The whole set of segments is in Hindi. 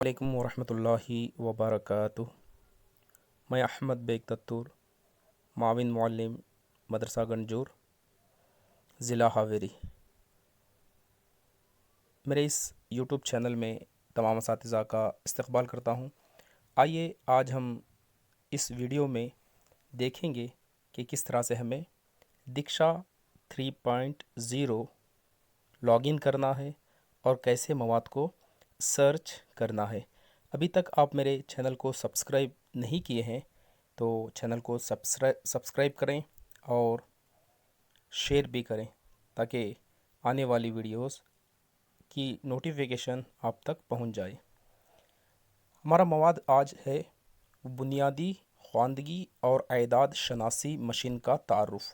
वालेकुम वरहमतुल्लाहि वबरकातुह। मैं अहमद बेग तत्तूर, माविन मुअल्लिम, मदरसा गंजूर, ज़िला हावेरी। मेरे इस यूट्यूब चैनल में तमाम असातिज़ा का इस्तक़बाल करता हूँ। आइए आज हम इस वीडियो में देखेंगे कि किस तरह से हमें दीक्षा 3.0 लॉगिन करना है और कैसे मवाद को सर्च करना है। अभी तक आप मेरे चैनल को सब्सक्राइब नहीं किए हैं तो चैनल को सब्सक्राइब करें और शेयर भी करें ताकि आने वाली वीडियोस की नोटिफिकेशन आप तक पहुंच जाए। हमारा मवाद आज है बुनियादी ख्वानदगी और एदाद शनासी मशीन का तारुफ़।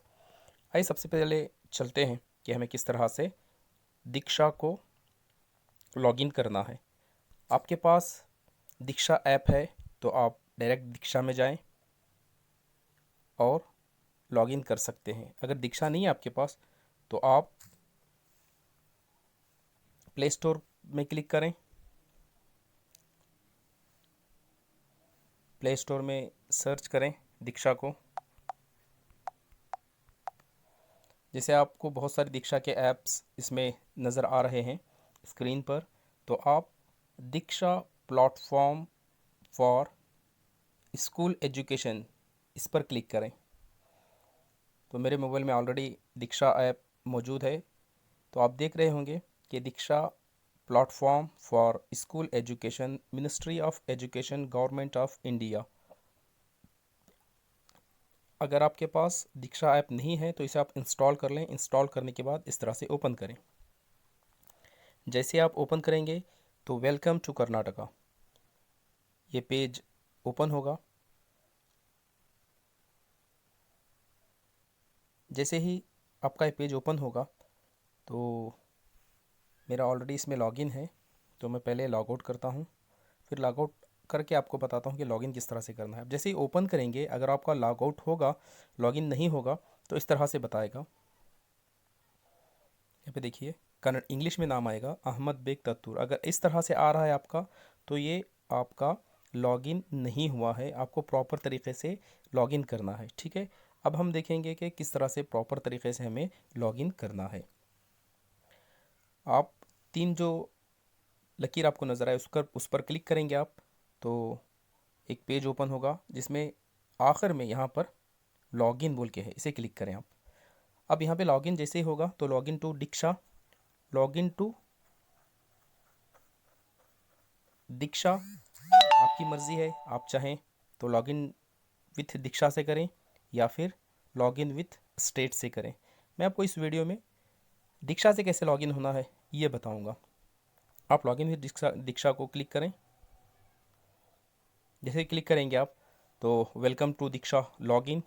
आइए सबसे पहले चलते हैं कि हमें किस तरह से दीक्षा को लॉगिन करना है। आपके पास दीक्षा ऐप है तो आप डायरेक्ट दीक्षा में जाएं और लॉगिन कर सकते हैं। अगर दीक्षा नहीं है आपके पास तो आप प्ले स्टोर में क्लिक करें। प्ले स्टोर में सर्च करें दीक्षा को। जैसे आपको बहुत सारी दीक्षा के ऐप्स इसमें नज़र आ रहे हैं स्क्रीन पर, तो आप दीक्षा प्लेटफॉर्म फॉर स्कूल एजुकेशन इस पर क्लिक करें। तो मेरे मोबाइल में ऑलरेडी दीक्षा ऐप मौजूद है, तो आप देख रहे होंगे कि Diksha platform for school education, ministry of education, government of India. अगर आपके पास दीक्षा ऐप नहीं है तो इसे आप इंस्टॉल कर लें। इंस्टॉल करने के बाद इस तरह से ओपन करें। जैसे आप ओपन करेंगे तो वेलकम टू कर्नाटका ये पेज ओपन होगा। जैसे ही आपका ये पेज ओपन होगा तो मेरा ऑलरेडी इसमें लॉगिन है, तो मैं पहले लॉग आउट करता हूँ, फिर लॉग आउट करके आपको बताता हूँ कि लॉगिन किस तरह से करना है। जैसे ही ओपन करेंगे, अगर आपका लॉग आउट होगा, लॉगिन नहीं होगा तो इस तरह से बताएगा। यहाँ पे देखिए कन्नड़ इंग्लिश में नाम आएगा अहमद बेग तत्तूर। अगर इस तरह से आ रहा है आपका तो ये आपका लॉगिन नहीं हुआ है, आपको प्रॉपर तरीके से लॉगिन करना है। ठीक है, अब हम देखेंगे कि किस तरह से प्रॉपर तरीके से हमें लॉगिन करना है। आप तीन जो लकीर आपको नज़र आए उस पर क्लिक करेंगे आप, तो एक पेज ओपन होगा जिसमें आखिर में यहाँ पर लॉगिन बोल के है, इसे क्लिक करें आप। अब यहाँ पे लॉगिन जैसे ही होगा तो login to Diksha, login to Diksha आपकी मर्ज़ी है। आप चाहें तो लॉगिन विथ दीक्षा से करें या फिर लॉगिन विथ स्टेट से करें। मैं आपको इस वीडियो में दीक्षा से कैसे लॉगिन होना है ये बताऊंगा। आप लॉगिन विथ दीक्षा को क्लिक करें। जैसे ही क्लिक करेंगे आप तो welcome to Diksha login,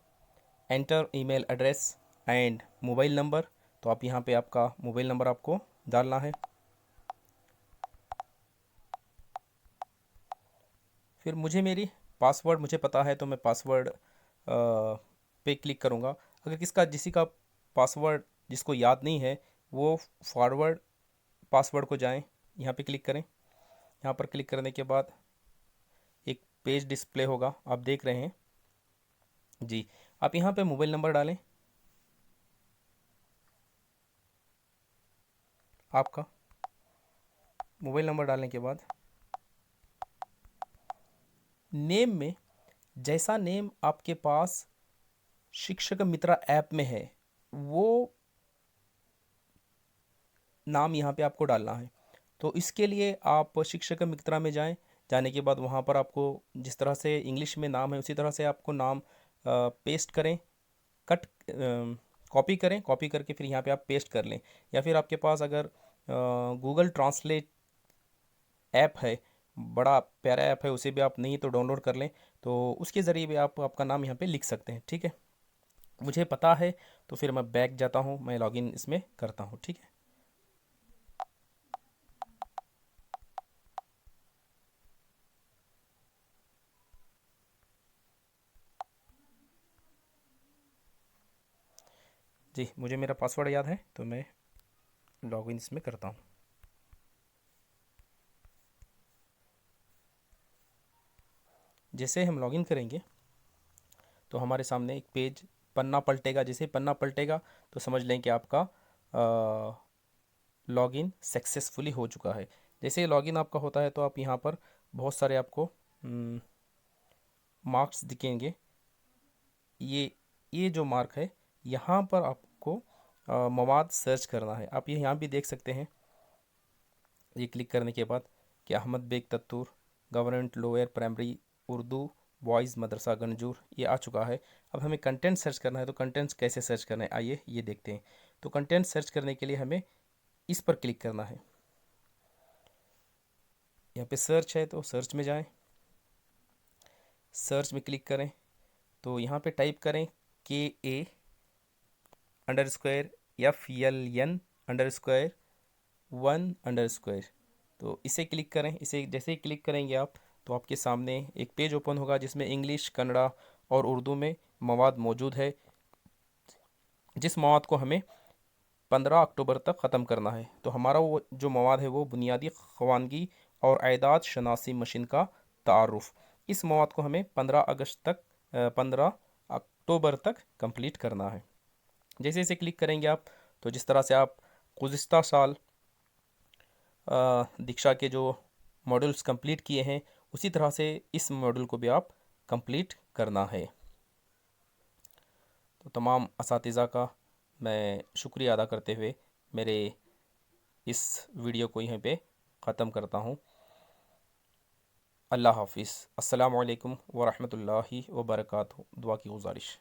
enter email address and mobile number. तो आप यहाँ पे आपका मोबाइल नंबर आपको डालना है। फिर मेरी पासवर्ड मुझे पता है तो मैं पासवर्ड पे क्लिक करूँगा। अगर किसी का पासवर्ड जिसको याद नहीं है वो फॉरवर्ड पासवर्ड को जाएं, यहाँ पे क्लिक करें। यहाँ पर क्लिक करने के बाद एक पेज डिस्प्ले होगा, आप देख रहे हैं जी। आप यहाँ पे मोबाइल नंबर डालें आपका। मोबाइल नंबर डालने के बाद नेम में जैसा नेम आपके पास शिक्षक मित्रा ऐप में है वो नाम यहाँ पे आपको डालना है। तो इसके लिए आप शिक्षक मित्रा में जाएं। जाने के बाद वहाँ पर आपको जिस तरह से इंग्लिश में नाम है उसी तरह से आपको नाम पेस्ट करें, कट कॉपी करें, कॉपी करके फिर यहाँ पे आप पेस्ट कर लें। या फिर आपके पास अगर गूगल ट्रांसलेट ऐप है, बड़ा प्यारा ऐप है, उसे भी आप नहीं तो डाउनलोड कर लें, तो उसके ज़रिए भी आप आपका नाम यहाँ पे लिख सकते हैं। ठीक है, मुझे पता है तो फिर मैं बैक जाता हूँ, मैं लॉगिन इसमें करता हूँ। ठीक है, जी मुझे मेरा पासवर्ड याद है तो मैं लॉगिन इसमें करता हूँ। जैसे हम लॉगिन करेंगे तो हमारे सामने एक पेज पन्ना पलटेगा। जैसे पन्ना पलटेगा तो समझ लें कि आपका लॉगिन सक्सेसफुली हो चुका है। जैसे लॉगिन आपका होता है तो आप यहाँ पर बहुत सारे आपको मार्क्स दिखेंगे। ये जो मार्क है, यहाँ पर आपको मवाद सर्च करना है। आप ये यहाँ भी देख सकते हैं, ये क्लिक करने के बाद कि Ahmed Baig Tattur government lower primary Urdu boys मदरसा गंजूर ये आ चुका है। अब हमें कंटेंट सर्च करना है, तो कंटेंट्स कैसे सर्च करना है आइए ये देखते हैं। तो कंटेंट सर्च करने के लिए हमें इस पर क्लिक करना है। यहाँ पे सर्च है तो सर्च में जाएं, सर्च में क्लिक करें तो यहाँ पे टाइप करें KA_FLN_1_। तो इसे क्लिक करें। इसे जैसे ही क्लिक करेंगे आप तो आपके सामने एक पेज ओपन होगा जिसमें इंग्लिश, कन्नड़ा और उर्दू में मवाद मौजूद है, जिस मवाद को हमें 15 अक्टूबर तक ख़त्म करना है। तो हमारा वो जो मवाद है वो बुनियादी ख़वानगी और आयदाद शनासी मशीन का तारुफ़। इस मवाद को हमें 15 अक्टूबर तक कंप्लीट करना है। जैसे इसे क्लिक करेंगे आप तो जिस तरह से आप गुज़िस्ता साल दीक्षा के जो मॉड्यूल्स कंप्लीट किए हैं उसी तरह से इस मॉड्यूल को भी आप कंप्लीट करना है। तो तमाम असातिज़ा का मैं शुक्रिया अदा करते हुए मेरे इस वीडियो को यहीं पे ख़त्म करता हूँ। अल्लाह हाफिज़। अस्सलामु अलैकुम व रहमतुल्लाहि व बरकातहू। दुआ की गुज़ारिश।